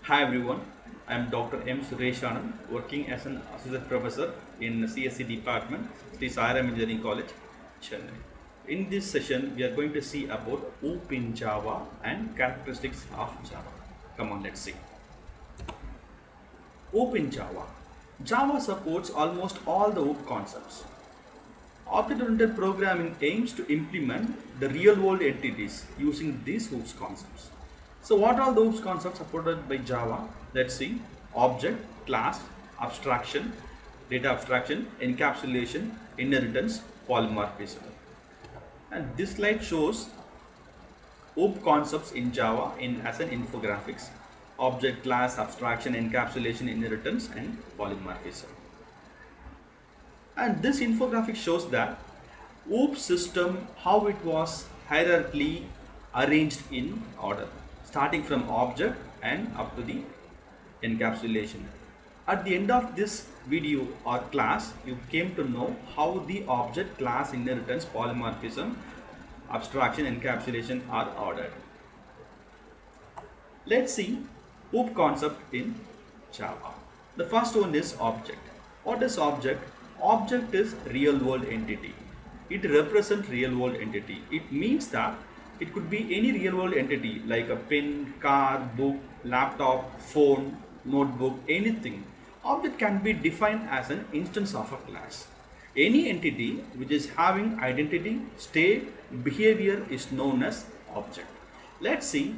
Hi everyone, I am Dr. M. Suresh Anand, working as an associate professor in CSC department, Sri Sairam Engineering College, Chennai. In this session, we are going to see about OOP in Java and characteristics of Java. Come on, let's see. OOP in Java. Java supports almost all the OOP concepts. Object-oriented programming aims to implement the real-world entities using these OOPS concepts. So what are the OOPS concepts supported by Java? Let's see. Object, class, abstraction, data abstraction, encapsulation, inheritance, polymorphism. And this slide shows OOP concepts in Java as an infographics. Object, class, abstraction, encapsulation, inheritance, and polymorphism. And this infographic shows that OOP system, how it was hierarchically arranged in order, starting from object and up to the encapsulation. At the end of this video or class, you came to know how the object, class, inheritance, polymorphism, abstraction, encapsulation are ordered. Let's see OOP concept in Java. The first one is object. What is object? Object is real world entity. It represents real world entity. It means that it could be any real world entity like a pen, car, book, laptop, phone, notebook, anything. Object can be defined as an instance of a class. Any entity which is having identity, state, behavior is known as object. Let's see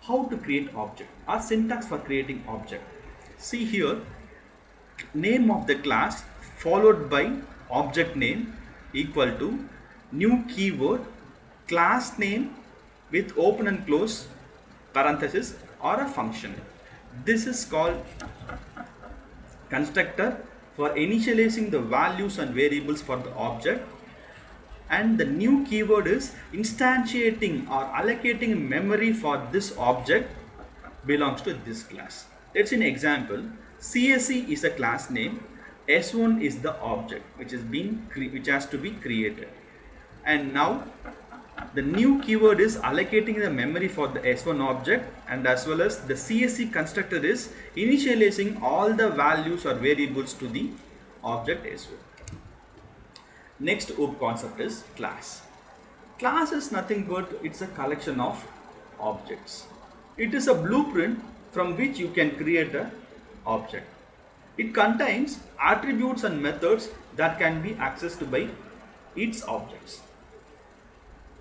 how to create object or syntax for creating object. See here, name of the class followed by object name equal to new keyword class name with open and close parenthesis or a function. This is called constructor for initializing the values and variables for the object, and the new keyword is instantiating or allocating memory for this object belongs to this class. Let's see an example. CSE is a class name. S1 is the object which has to be created, and now the new keyword is allocating the memory for the S1 object, and as well as the CSE constructor is initializing all the values or variables to the object S1. Next OOP concept is class. Class is nothing but it's a collection of objects. It is a blueprint from which you can create an object. It contains attributes and methods that can be accessed by its objects.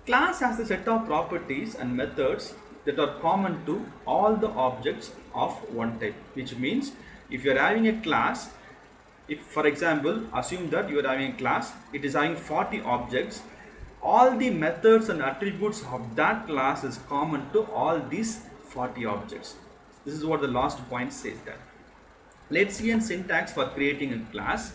Class has a set of properties and methods that are common to all the objects of one type, which means if you are having a class, if for example assume that you are having a class, it is having 40 objects, all the methods and attributes of that class is common to all these 40 objects. This is what the last point says that. Let's see a syntax for creating a class.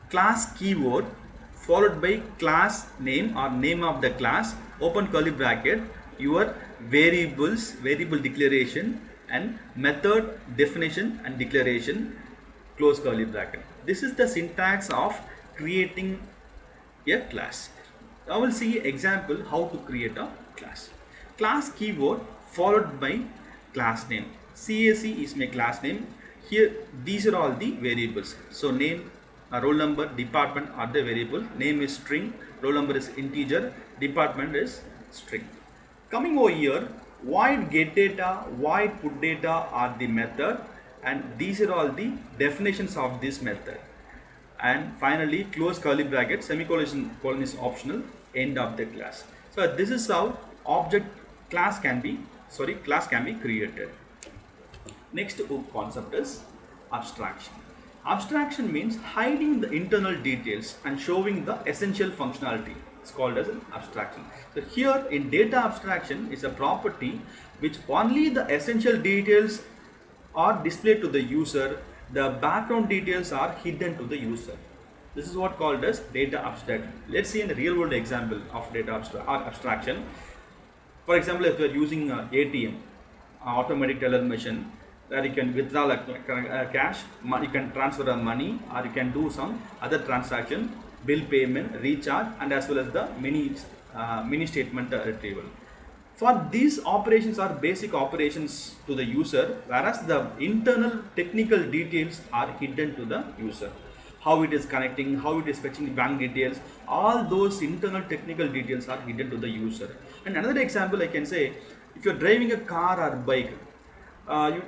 Class keyword followed by class name or name of the class, open curly bracket, your variables, variable declaration, and method definition and declaration, close curly bracket. This is the syntax of creating a class. Now we'll see example how to create a class. Class keyword followed by class name. CSE is my class name. Here these are all the variables. So name, roll number, department are the variable. Name is string, roll number is integer, department is string. Coming over here, void get data, void put data are the method, and these are all the definitions of this method. And finally close curly bracket, semicolon is optional, end of the class. So this is how class can be created. Next OOP concept is abstraction. Abstraction means hiding the internal details and showing the essential functionality. It's called as an abstraction. So here in data abstraction is a property which only the essential details are displayed to the user. The background details are hidden to the user. This is what called as data abstraction. Let's see a real world example of data abstraction. For example, if you are using ATM, automatic teller machine, where you can withdraw cash, you can transfer money, or you can do some other transaction, bill payment, recharge, and as well as the mini statement retrieval. For these operations are basic operations to the user, whereas the internal technical details are hidden to the user. How it is connecting, how it is fetching bank details, all those internal technical details are hidden to the user. And another example I can say, if you're driving a car or bike,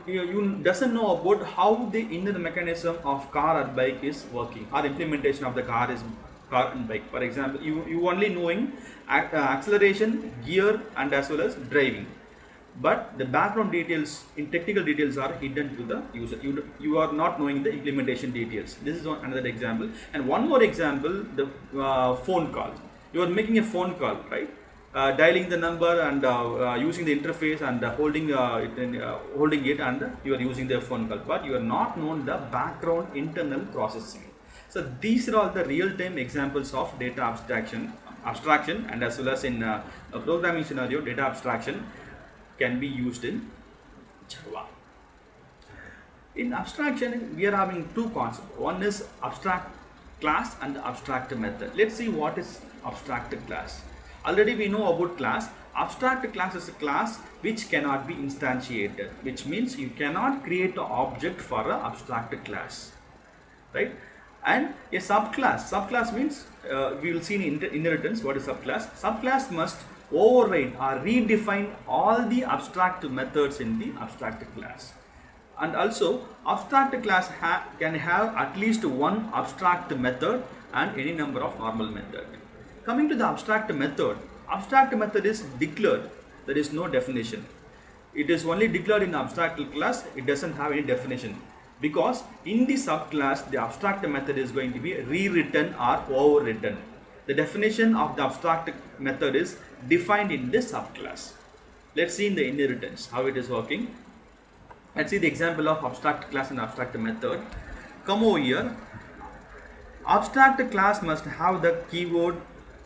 you doesn't know about how the inner mechanism of car or bike is working, or implementation of the car and bike. For example, you only knowing acceleration, gear, and as well as driving, but the background details in technical details are hidden to the user. You are not knowing the implementation details. This is another example. And one more example, the phone call. You are making a phone call, right? Dialing the number and using the interface and holding it, and you are using the phone call, but you are not known the background internal processing. So these are all the real-time examples of data abstraction, and as well as in a programming scenario, data abstraction can be used in Java. In abstraction, we are having two concepts. One is abstract class and abstract method. Let's see what is abstract class. Already we know about class. Abstract class is a class which cannot be instantiated, which means you cannot create an object for an abstract class, right? And a subclass means we will see in inheritance what is subclass. Subclass must override or redefine all the abstract methods in the abstract class. And also abstract class can have at least one abstract method and any number of normal methods. Coming to the abstract method is declared. There is no definition. It is only declared in abstract class. It doesn't have any definition, because in the subclass the abstract method is going to be rewritten or overwritten. The definition of the abstract method is defined in this subclass. Let's see in the inheritance how it is working. Let's see the example of abstract class and abstract method. Come over here. Abstract class must have the keyword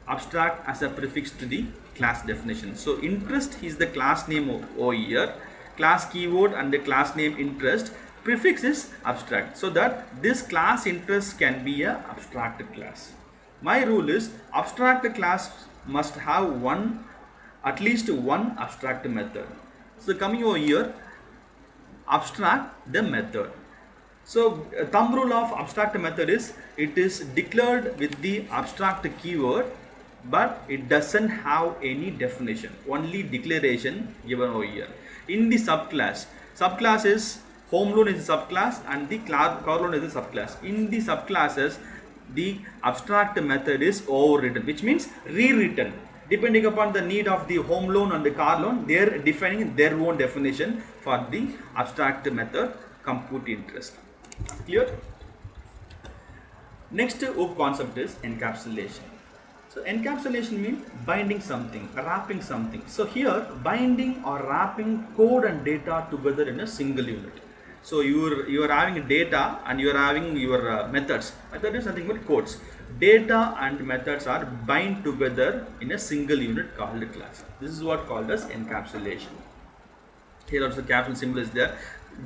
abstract as a prefix to the class definition. So interest is the class name over here, class keyword and the class name interest, prefix is abstract, so that this class interest can be a abstract class. My rule is abstract class must have at least one abstract method. So coming over here, abstract the method. So thumb rule of abstract method is it is declared with the abstract keyword, but it doesn't have any definition, only declaration given over here. In the subclass is home loan is a subclass and the car loan is a subclass. In the subclasses, the abstract method is overwritten, which means rewritten. Depending upon the need of the home loan and the car loan, they are defining their own definition for the abstract method compute interest. Clear? Next OOP concept is encapsulation. So encapsulation means binding something, wrapping something. So here binding or wrapping code and data together in a single unit. So you are having data and you are having your methods. Method is nothing but codes. Data and methods are bind together in a single unit called a class. This is what called as encapsulation. Here also caption symbol is there.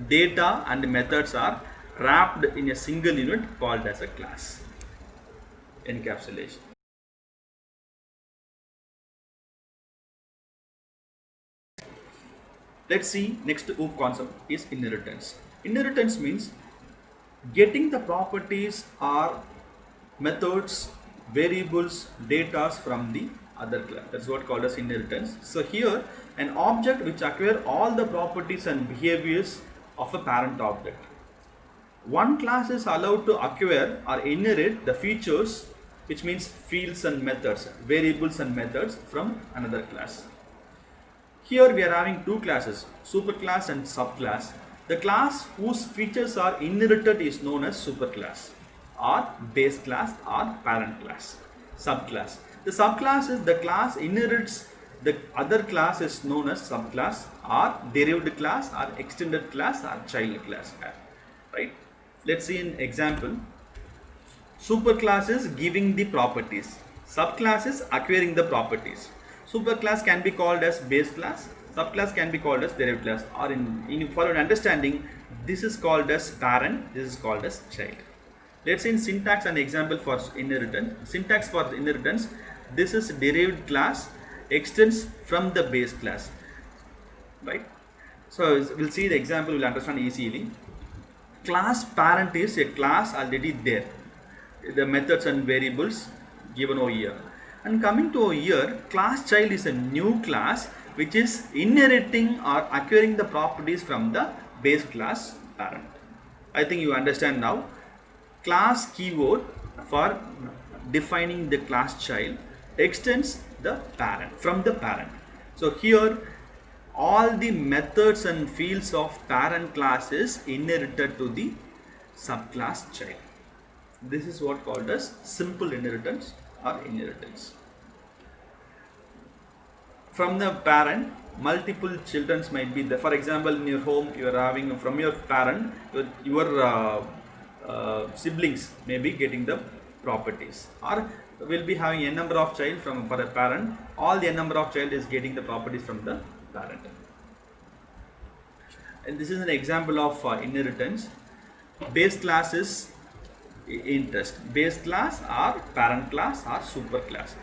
Data and methods are wrapped in a single unit called as a class. Encapsulation. Let's see next OOP concept is inheritance. Inheritance means getting the properties or methods, variables, data from the other class. That's what called as inheritance. So here an object which acquire all the properties and behaviors of a parent object. One class is allowed to acquire or inherit the features, which means fields and methods, variables and methods from another class. Here we are having two classes, superclass and subclass. The class whose features are inherited is known as superclass, or base class, or parent class. Subclass. The subclass is the class inherits the other class is known as subclass, or derived class, or extended class, or child class. Right? Let's see an example. Superclass is giving the properties. Subclass is acquiring the properties. Superclass can be called as base class, subclass can be called as derived class, or for an understanding, this is called as parent, this is called as child. Let's see in syntax an example for inheritance. Syntax for inheritance, this is derived class, extends from the base class, right? So we'll see the example, we'll understand easily. Class parent is a class already there, the methods and variables given over here. And coming to over here, class child is a new class which is inheriting or acquiring the properties from the base class parent. I think you understand now. Class keyword for defining the class child extends the parent from the parent. So here all the methods and fields of parent class is inherited to the subclass child. This is what called as simple inheritance or inheritance. From the parent, multiple children might be there. For example, in your home, you are having from your parent, your siblings may be getting the properties, or will be having a number of child from for a parent. All the number of child is getting the properties from the parent. And this is an example of inheritance. Base class is interest. Base class or parent class or super class.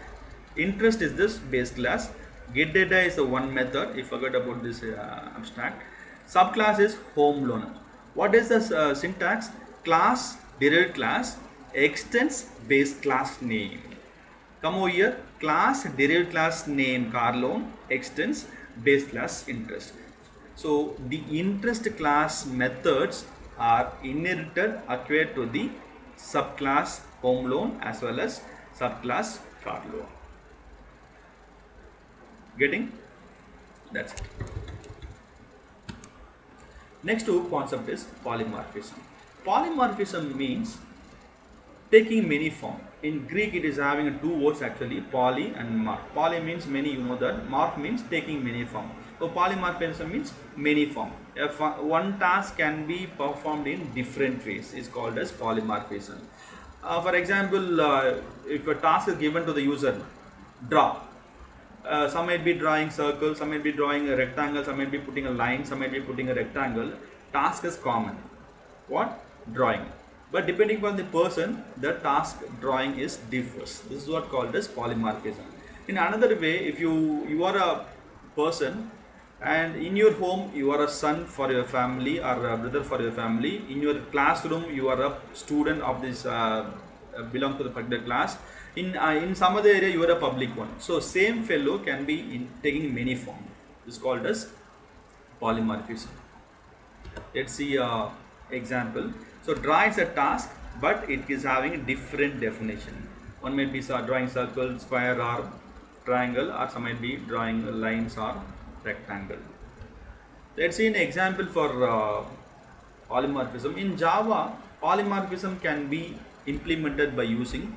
Interest is this base class. Get data is the one method. You forgot about this abstract. Subclass is home loan. What is the syntax? Class derived class extends base class name. Come over here. Class derived class name car loan extends base class interest. So the interest class methods are inherited acquired to the subclass home loan as well as subclass car loan. Getting? That's it. Next concept is polymorphism. Polymorphism means taking many form. In Greek it is having two words actually, poly and morph. Poly means many, you know that. Morph means taking many form. So polymorphism means many form. If one task can be performed in different ways is called as polymorphism. For example, if a task is given to the user, draw. Some might be drawing circle, some might be drawing a rectangle, some might be putting a line, some might be putting a rectangle. Task is common. What? Drawing. But depending upon the person, the task drawing is differs. This is what called as polymorphism. In another way, if you are a person and in your home you are a son for your family or a brother for your family, in your classroom you are a student of this belong to the particular class, in some other area you are a public one. So same fellow can be taking many forms. This is called as polymorphism. Let's see example. So draw is a task, but it is having a different definition. One might be drawing circle, square or triangle, or some might be drawing lines or rectangle. Let's see an example for polymorphism. In Java, polymorphism can be implemented by using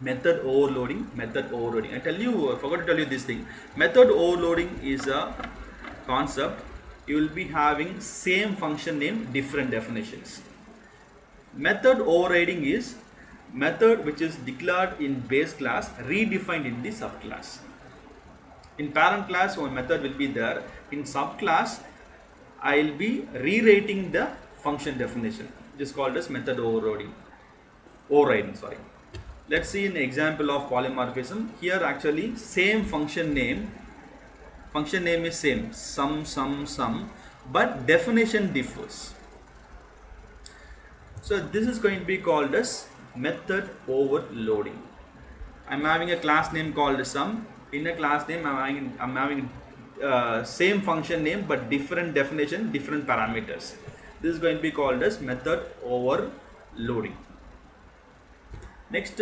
method overloading. I tell you, I forgot to tell you this thing. Method overloading is a concept. You will be having same function name, different definitions. Method overriding is method which is declared in base class, redefined in the subclass. In parent class, one method will be there. In subclass, I will be rewriting the function definition. This is called as method overriding. Let's see an example of polymorphism. Here actually same function name is same, sum, but definition differs. So this is going to be called as method overloading. I'm having a class name called sum. In a class name I'm having same function name but different definition, different parameters. This is going to be called as method overloading. Next,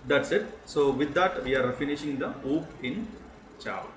that's it. So with that we are finishing the OOP in Java.